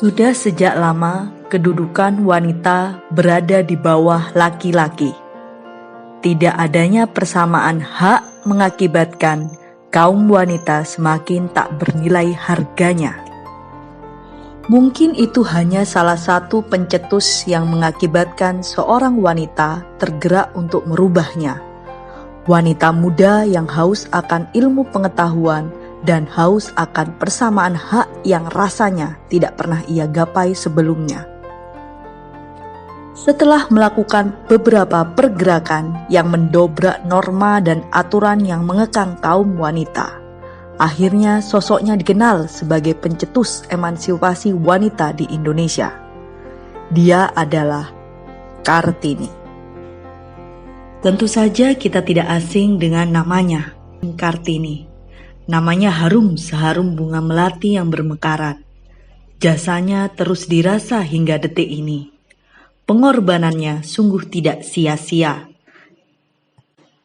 Sudah sejak lama, kedudukan wanita berada di bawah laki-laki. Tidak adanya persamaan hak mengakibatkan kaum wanita semakin tak bernilai harganya. Mungkin itu hanya salah satu pencetus yang mengakibatkan seorang wanita tergerak untuk merubahnya. Wanita muda yang haus akan ilmu pengetahuan dan haus akan persamaan hak yang rasanya tidak pernah ia gapai sebelumnya. Setelah melakukan beberapa pergerakan yang mendobrak norma dan aturan yang mengekang kaum wanita, akhirnya sosoknya dikenal sebagai pencetus emansipasi wanita di Indonesia. Dia adalah Kartini. Tentu saja kita tidak asing dengan namanya, Kartini. Namanya harum seharum bunga melati yang bermekaran. Jasanya terus dirasa hingga detik ini. Pengorbanannya sungguh tidak sia-sia.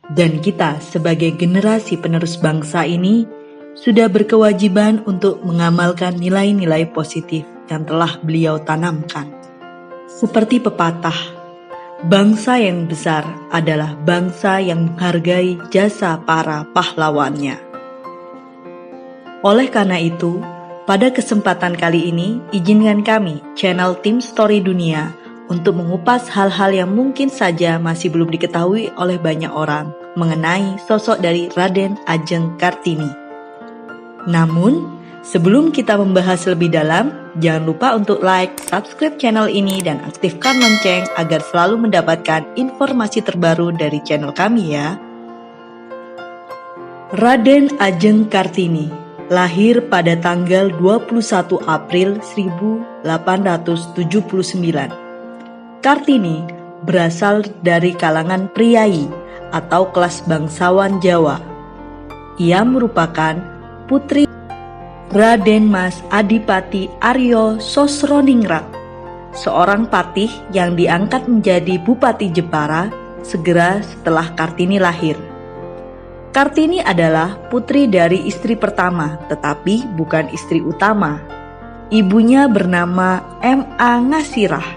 Dan kita sebagai generasi penerus bangsa ini sudah berkewajiban untuk mengamalkan nilai-nilai positif yang telah beliau tanamkan. Seperti pepatah, bangsa yang besar adalah bangsa yang menghargai jasa para pahlawannya. Oleh karena itu, pada kesempatan kali ini, izinkan kami, channel Tim Story Dunia, untuk mengupas hal-hal yang mungkin saja masih belum diketahui oleh banyak orang mengenai sosok dari Raden Ajeng Kartini. Namun, sebelum kita membahas lebih dalam, jangan lupa untuk like, subscribe channel ini, dan aktifkan lonceng agar selalu mendapatkan informasi terbaru dari channel kami ya. Raden Ajeng Kartini lahir pada tanggal 21 April 1879. Kartini berasal dari kalangan priai atau kelas bangsawan Jawa. Ia merupakan putri Raden Mas Adipati Aryo Sosroningrat, seorang patih yang diangkat menjadi Bupati Jepara segera setelah Kartini lahir. Kartini adalah putri dari istri pertama, tetapi bukan istri utama. Ibunya bernama M.A. Ngasirah,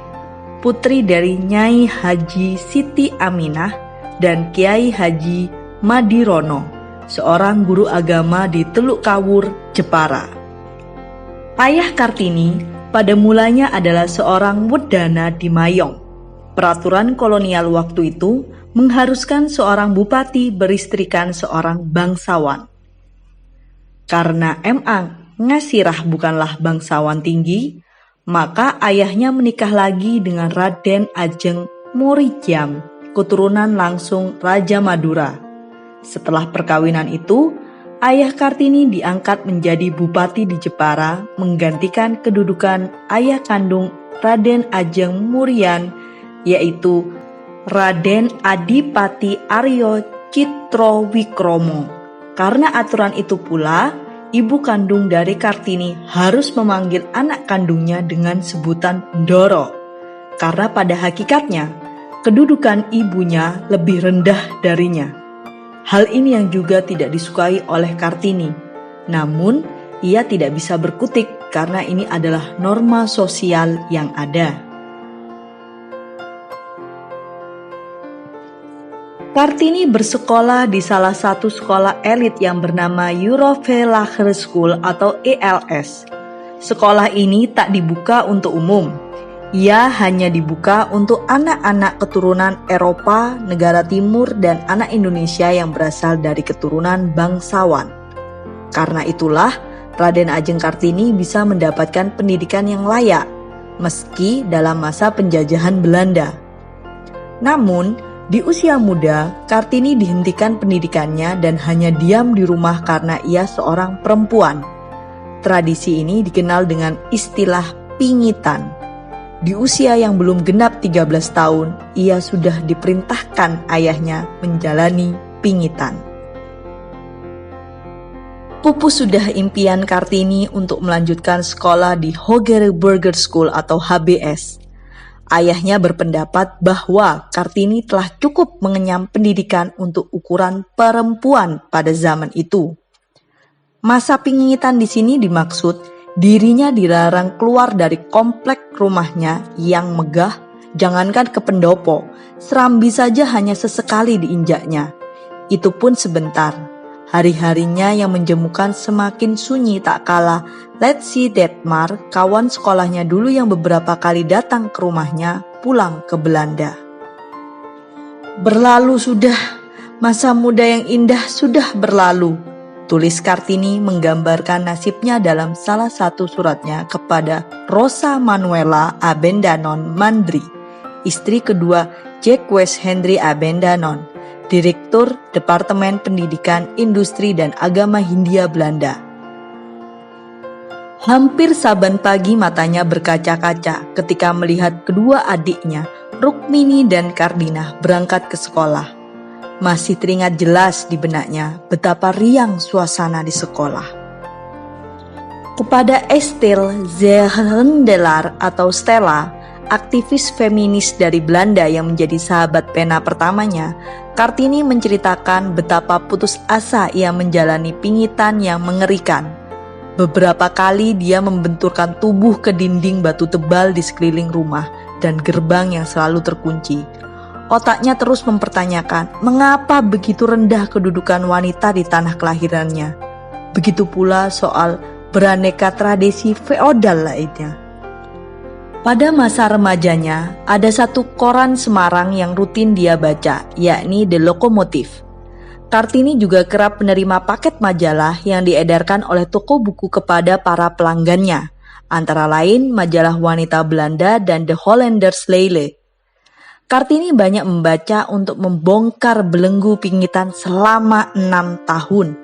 putri dari Nyai Haji Siti Aminah dan Kiai Haji Madirono, seorang guru agama di Teluk Kawur, Jepara. Ayah Kartini pada mulanya adalah seorang wedana di Mayong. Peraturan kolonial waktu itu mengharuskan seorang bupati beristrikan seorang bangsawan. Karena M.A. Ngasirah bukanlah bangsawan tinggi, maka ayahnya menikah lagi dengan Raden Ajeng Morijam, keturunan langsung Raja Madura. Setelah perkawinan itu, ayah Kartini diangkat menjadi bupati di Jepara, menggantikan kedudukan ayah kandung Raden Ajeng Murian, yaitu Raden Adipati Aryo Citrowikromo. Karena aturan itu pula, ibu kandung dari Kartini harus memanggil anak kandungnya dengan sebutan Ndoro. Karena pada hakikatnya, kedudukan ibunya lebih rendah darinya. Hal ini yang juga tidak disukai oleh Kartini. Namun, ia tidak bisa berkutik karena ini adalah norma sosial yang ada. Kartini bersekolah di salah satu sekolah elit yang bernama Eurove Lager School atau ELS. Sekolah ini tak dibuka untuk umum. Ia hanya dibuka untuk anak-anak keturunan Eropa, negara timur, dan anak Indonesia yang berasal dari keturunan bangsawan. Karena itulah, Raden Ajeng Kartini bisa mendapatkan pendidikan yang layak, meski dalam masa penjajahan Belanda. Namun, di usia muda, Kartini dihentikan pendidikannya dan hanya diam di rumah karena ia seorang perempuan. Tradisi ini dikenal dengan istilah pingitan. Di usia yang belum genap 13 tahun, ia sudah diperintahkan ayahnya menjalani pingitan. Pupus sudah impian Kartini untuk melanjutkan sekolah di Hoger Burger School atau HBS. Ayahnya berpendapat bahwa Kartini telah cukup mengenyam pendidikan untuk ukuran perempuan pada zaman itu. Masa pingitan di sini dimaksud Dirinya dilarang keluar dari komplek rumahnya yang megah, jangankan ke pendopo, serambi saja hanya sesekali diinjaknya. Itu pun sebentar. Hari-harinya yang menjemukan semakin sunyi tak kalah Letsi Detmar, kawan sekolahnya dulu yang beberapa kali datang ke rumahnya, pulang ke Belanda. "Berlalu sudah, masa muda yang indah sudah berlalu," tulis Kartini menggambarkan nasibnya dalam salah satu suratnya kepada Rosa Manuela Abendanon Mandri, istri kedua Jacques Henry Abendanon, Direktur Departemen Pendidikan, Industri dan Agama Hindia Belanda. Hampir saban pagi matanya berkaca-kaca ketika melihat kedua adiknya, Rukmini dan Kardina, berangkat ke sekolah. Masih teringat jelas di benaknya betapa riang suasana di sekolah. Kepada Estelle Zeerendelar atau Stella, aktivis feminis dari Belanda yang menjadi sahabat pena pertamanya, Kartini menceritakan betapa putus asa ia menjalani pingitan yang mengerikan. Beberapa kali dia membenturkan tubuh ke dinding batu tebal di sekeliling rumah dan gerbang yang selalu terkunci. Otaknya terus mempertanyakan mengapa begitu rendah kedudukan wanita di tanah kelahirannya. Begitu pula soal beraneka tradisi feodal lainnya. Pada masa remajanya, ada satu koran Semarang yang rutin dia baca, yakni The Lokomotif. Kartini juga kerap menerima paket majalah yang diedarkan oleh toko buku kepada para pelanggannya, antara lain majalah wanita Belanda dan The Hollanders Leile. Kartini banyak membaca untuk membongkar belenggu pingitan selama 6 tahun.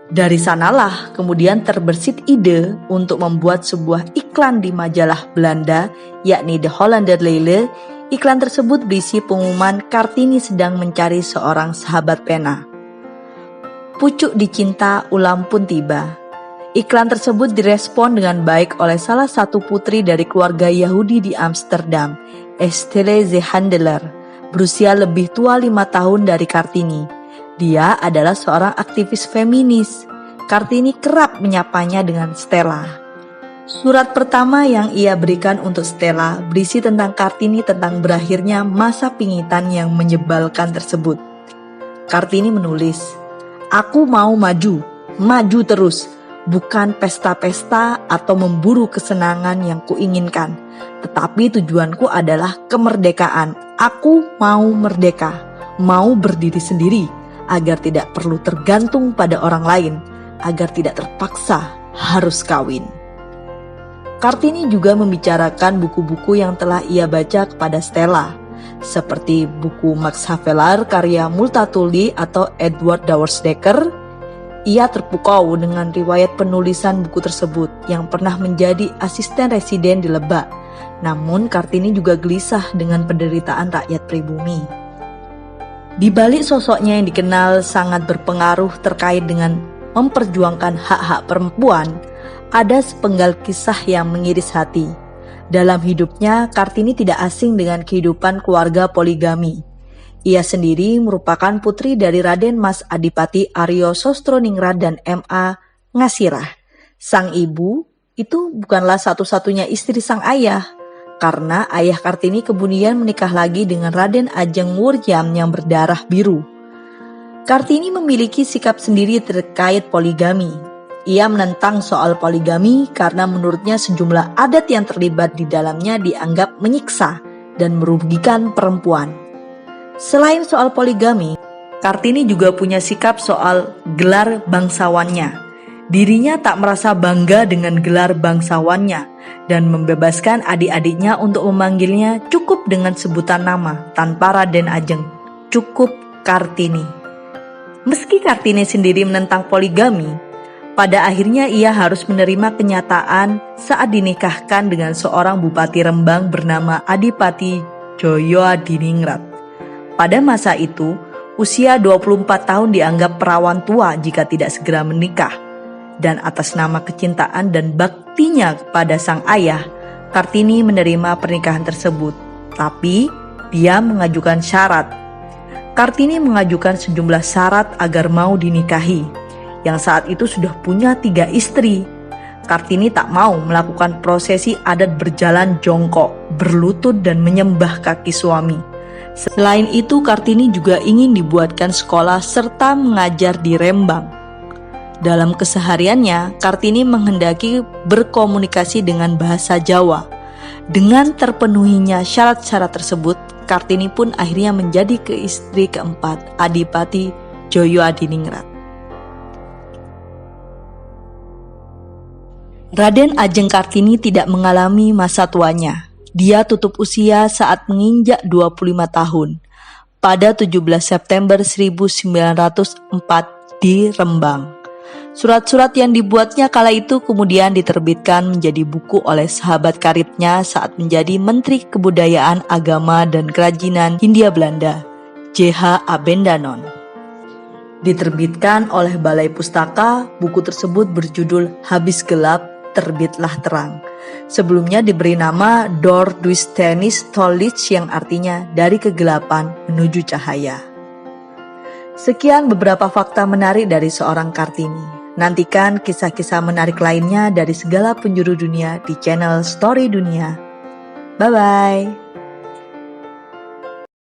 Dari sanalah kemudian terbersit ide untuk membuat sebuah iklan di majalah Belanda, yakni The Hollander Leile. Iklan tersebut berisi pengumuman Kartini sedang mencari seorang sahabat pena. Pucuk dicinta ulam pun tiba. Iklan tersebut direspon dengan baik oleh salah satu putri dari keluarga Yahudi di Amsterdam, Estelle Zeerendelar, berusia lebih tua 5 tahun dari Kartini. Dia adalah seorang aktivis feminis. Kartini kerap menyapanya dengan Stella. Surat pertama yang ia berikan untuk Stella berisi tentang Kartini tentang berakhirnya masa pingitan yang menyebalkan tersebut. Kartini menulis, "Aku mau maju, maju terus, bukan pesta-pesta atau memburu kesenangan yang kuinginkan, tetapi tujuanku adalah kemerdekaan. Aku mau merdeka, mau berdiri sendiri, agar tidak perlu tergantung pada orang lain, agar tidak terpaksa harus kawin." Kartini juga membicarakan buku-buku yang telah ia baca kepada Stella, seperti buku Max Havelaar karya Multatuli atau Edward Douwesdekker. Ia terpukau dengan riwayat penulisan buku tersebut yang pernah menjadi asisten residen di Lebak. Namun Kartini juga gelisah dengan penderitaan rakyat pribumi. Di balik sosoknya yang dikenal sangat berpengaruh terkait dengan memperjuangkan hak-hak perempuan, ada sepenggal kisah yang mengiris hati. Dalam hidupnya, Kartini tidak asing dengan kehidupan keluarga poligami. Ia sendiri merupakan putri dari Raden Mas Adipati Aryo Sostroningrat dan M.A. Ngasirah. Sang ibu itu bukanlah satu-satunya istri sang ayah, karena ayah Kartini kemudian menikah lagi dengan Raden Ajeng Wurjam yang berdarah biru. Kartini memiliki sikap sendiri terkait poligami. Ia menentang soal poligami karena menurutnya sejumlah adat yang terlibat di dalamnya dianggap menyiksa dan merugikan perempuan. Selain soal poligami, Kartini juga punya sikap soal gelar bangsawannya. Dirinya tak merasa bangga dengan gelar bangsawannya dan membebaskan adik-adiknya untuk memanggilnya cukup dengan sebutan nama tanpa Raden Ajeng, cukup Kartini. Meski Kartini sendiri menentang poligami, pada akhirnya ia harus menerima kenyataan saat dinikahkan dengan seorang bupati Rembang bernama Adipati Joyoadiningrat. Pada masa itu, usia 24 tahun dianggap perawan tua jika tidak segera menikah. Dan atas nama kecintaan dan baktinya kepada sang ayah, Kartini menerima pernikahan tersebut. Tapi, dia mengajukan syarat. Kartini mengajukan sejumlah syarat agar mau dinikahi, yang saat itu sudah punya 3 istri. Kartini tak mau melakukan prosesi adat berjalan jongkok, berlutut dan menyembah kaki suami. Selain itu, Kartini juga ingin dibuatkan sekolah serta mengajar di Rembang. Dalam kesehariannya, Kartini menghendaki berkomunikasi dengan bahasa Jawa. Dengan terpenuhinya syarat-syarat tersebut, Kartini pun akhirnya menjadi istri keempat Adipati Joyo Adiningrat. Raden Ajeng Kartini tidak mengalami masa tuanya. Dia tutup usia saat menginjak 25 tahun pada 17 September 1904 di Rembang. Surat-surat yang dibuatnya kala itu kemudian diterbitkan menjadi buku oleh sahabat karibnya saat menjadi Menteri Kebudayaan, Agama, dan Kerajinan Hindia Belanda, J.H. Abendanon. Diterbitkan oleh Balai Pustaka, buku tersebut berjudul Habis Gelap, Terbitlah Terang. Sebelumnya diberi nama Door Duisternis Tollits yang artinya dari kegelapan menuju cahaya. Sekian beberapa fakta menarik dari seorang Kartini. Nantikan kisah-kisah menarik lainnya dari segala penjuru dunia di channel Story Dunia. Bye-bye.